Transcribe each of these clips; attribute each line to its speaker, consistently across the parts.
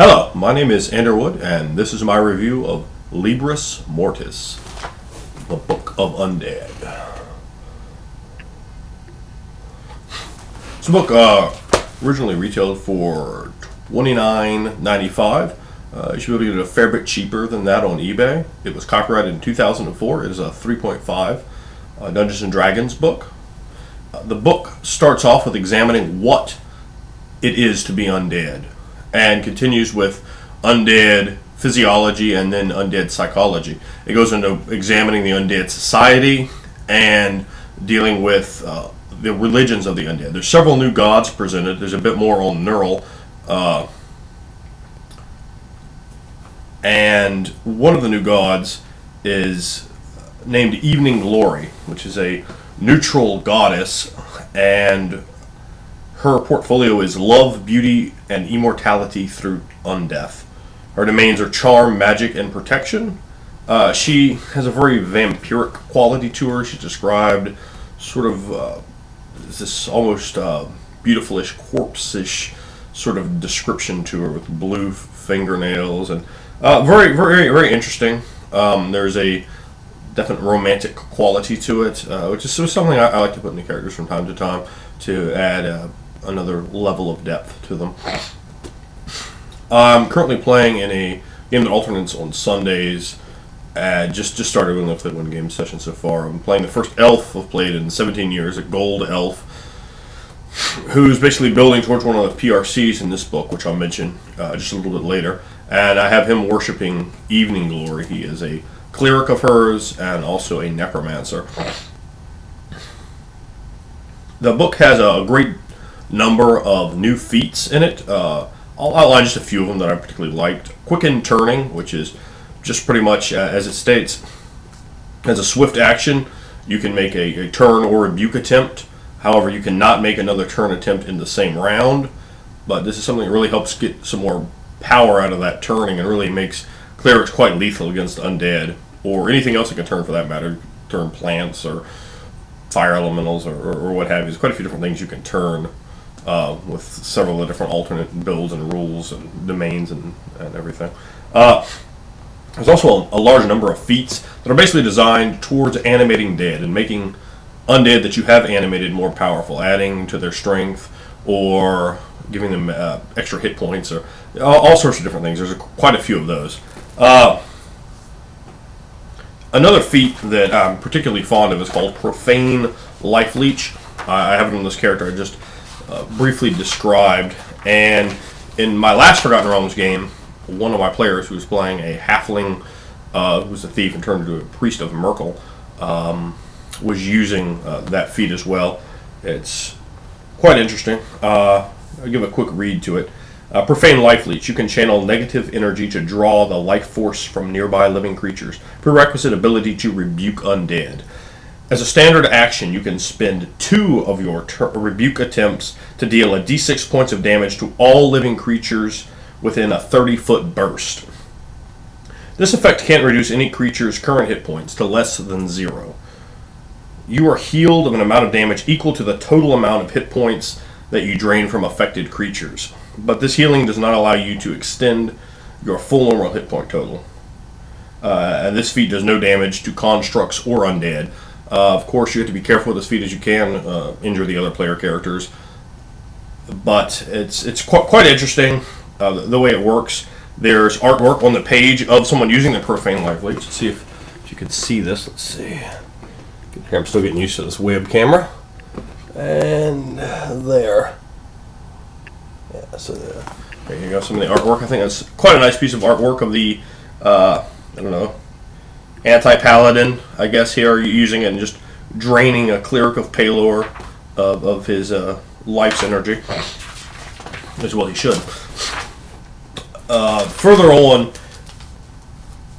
Speaker 1: Hello, my name is Andrew Wood, and this is my review of Libris Mortis, the Book of Undead. This book originally retailed for $29.95. You should be able to get it a fair bit cheaper than that on eBay. It was copyrighted in 2004. It is a 3.5 Dungeons & Dragons book. The book starts off with examining what it is to be undead, and continues with undead physiology and then undead psychology. It goes into examining the undead society and dealing with the religions of the undead. There's several new gods presented. There's a bit more on Neural. And one of the new gods is named Evening Glory, which is a neutral goddess, and her portfolio is love, beauty, and immortality through undeath. Her domains are charm, magic, and protection. She has a very vampiric quality to her. She's described sort of this almost beautiful-ish, corpse-ish sort of description to her with blue fingernails, and very, very, very interesting. There's a definite romantic quality to it, which is something I like to put in the characters from time to time to add another level of depth to them. I'm currently playing in a game that alternates on Sundays. Just started with only played one game session so far. I'm playing the first elf I've played in 17 years, a gold elf, who's basically building towards one of the PRCs in this book, which I'll mention just a little bit later. And I have him worshiping Evening Glory. He is a cleric of hers and also a necromancer. The book has a great number of new feats in it. I'll outline just a few of them that I particularly liked. Quicken Turning, which is just pretty much as it states, as a swift action, you can make a turn or rebuke attempt. However, you cannot make another turn attempt in the same round, but this is something that really helps get some more power out of that turning and really makes clerics quite lethal against undead, or anything else that can turn for that matter. Turn plants or fire elementals or what have you. There's quite a few different things you can turn with several of the different alternate builds and rules and domains and everything. There's also a large number of feats that are basically designed towards animating dead and making undead that you have animated more powerful, adding to their strength or giving them extra hit points, or all sorts of different things. There's quite a few of those. Another feat that I'm particularly fond of is called Profane Life Leech. I have it on this character I just briefly described, and in my last Forgotten Realms game, one of my players who was playing a halfling who was a thief and turned into a priest of Merkel was using that feat as well. It's quite interesting. I'll give a quick read to it. Profane Life Leech. You can channel negative energy to draw the life force from nearby living creatures. Prerequisite ability to rebuke undead. As a standard action, you can spend 2 of your rebuke attempts to deal a d6 points of damage to all living creatures within a 30-foot burst. This effect can't reduce any creature's current hit points to less than 0. You are healed of an amount of damage equal to the total amount of hit points that you drain from affected creatures. But this healing does not allow you to extend your full normal hit point total. And this feat does no damage to constructs or undead. Of course, you have to be careful with this feat as you can injure the other player characters. But it's quite interesting the way it works. There's artwork on the page of someone using the Profane Life Leech. Let's see if you can see this. Let's see. Here, I'm still getting used to this web camera. And there. Yeah, so there you go. Some of the artwork. I think that's quite a nice piece of artwork of the, I don't know, anti-paladin, I guess, here, using it and just draining a cleric of Palor of his life's energy. As well he should. Further on,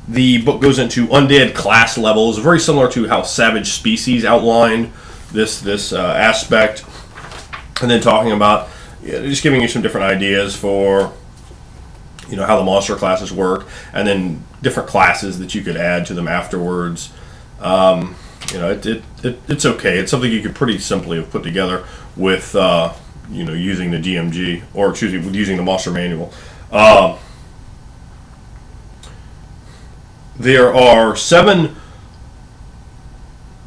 Speaker 1: the book goes into undead class levels, very similar to how Savage Species outlined this aspect, and then talking about just giving you some different ideas for how the monster classes work, and then different classes that you could add to them afterwards. It's okay. It's something you could pretty simply have put together with using the DMG, or excuse me, with using the monster manual. there are 7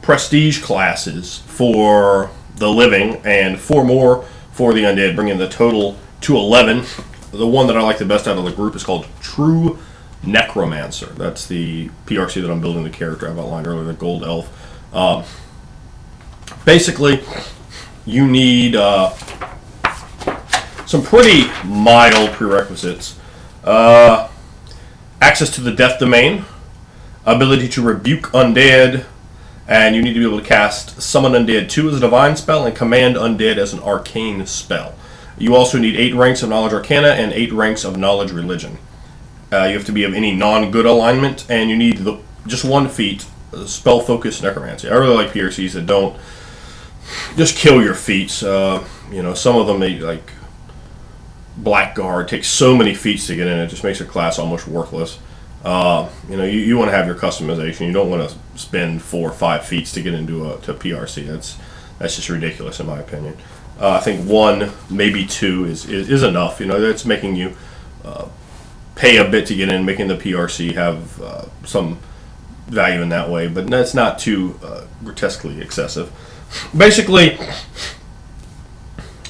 Speaker 1: prestige classes for the living and 4 more for the undead, bringing the total to 11. The one that I like the best out of the group is called True Necromancer. That's the PRC that I'm building the character I've outlined earlier, the Gold Elf. Basically, you need some pretty mild prerequisites. Access to the Death Domain, ability to rebuke undead, and you need to be able to cast Summon Undead 2 as a divine spell and Command Undead as an arcane spell. You also need 8 ranks of Knowledge Arcana and 8 ranks of Knowledge Religion. You have to be of any non-good alignment, and you need just 1 feat, Spell Focus Necromancy. I really like PRCs that don't just kill your feats. Some of them, like Blackguard, takes so many feats to get in, it just makes your class almost worthless. You want to have your customization. You don't want to spend 4 or 5 feats to get into a PRC. That's just ridiculous in my opinion. I think 1, maybe 2 is enough. That's making you pay a bit to get in, making the PRC have some value in that way, but that's not too grotesquely excessive. Basically,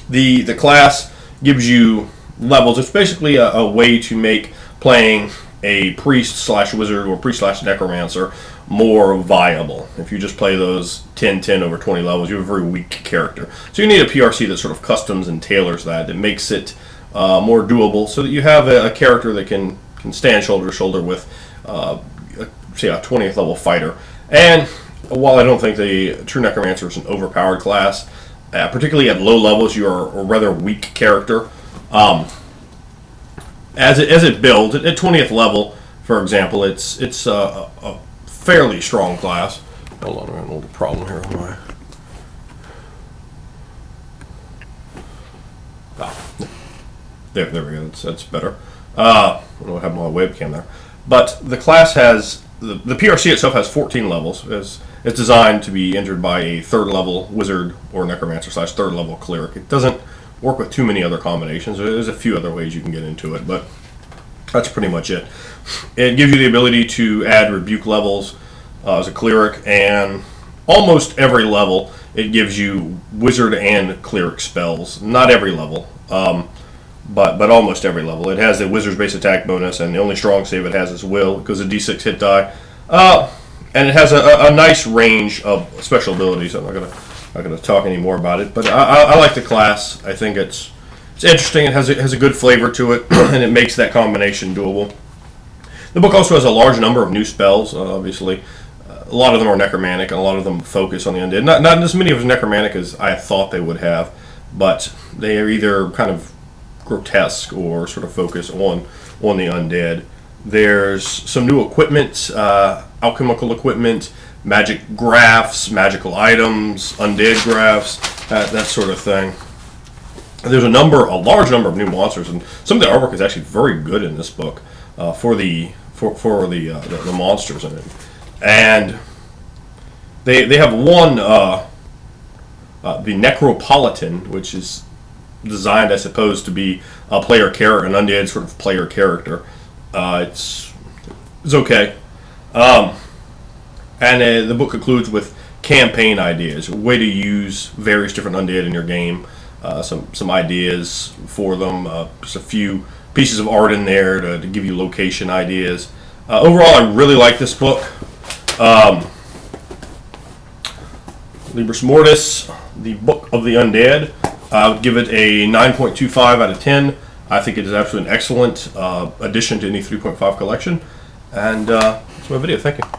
Speaker 1: the class gives you levels. It's basically a way to make playing a priest/wizard or priest/necromancer more viable. If you just play those 10 over 20 levels, you have a very weak character. So you need a PRC that sort of customs and tailors that makes it more doable, so that you have a character that can stand shoulder to shoulder with, say, a 20th level fighter. And while I don't think the True Necromancer is an overpowered class, particularly at low levels, you are a rather weak character. As it builds at 20th level, for example, it's a fairly strong class. Hold on, I have a little problem here on my. There we go. That's better. I don't have my webcam there, but the class has the PRC itself has 14 levels. It's designed to be entered by a 3rd level wizard or necromancer / 3rd level cleric. It doesn't work with too many other combinations. There's a few other ways you can get into it, but that's pretty much it. It gives you the ability to add rebuke levels as a cleric, and almost every level it gives you wizard and cleric spells. Not every level, but almost every level. It has the wizard's base attack bonus, and the only strong save it has is will. It goes a d6 hit die, and it has a nice range of special abilities. I'm not gonna talk any more about it, but I like the class. I think it's interesting. It has a good flavor to it, and it makes that combination doable. The book also has a large number of new spells. Obviously, a lot of them are necromantic, and a lot of them focus on the undead. Not as many of them necromantic as I thought they would have, but they are either kind of grotesque or sort of focus on the undead. There's some new equipment, alchemical equipment, magic graphs, magical items, undead graphs, that sort of thing. There's a large number of new monsters, and some of the artwork is actually very good in this book for the monsters in it. And they have one, the Necropolitan, which is designed, I suppose, to be a player character, an undead sort of player character. It's okay. And the book concludes with campaign ideas, a way to use various different undead in your game, some ideas for them, just a few pieces of art in there to give you location ideas. Overall, I really like this book. Libris Mortis, the Book of the Undead. I would give it a 9.25 out of 10. I think it is absolutely an excellent addition to any 3.5 collection. And that's my video. Thank you.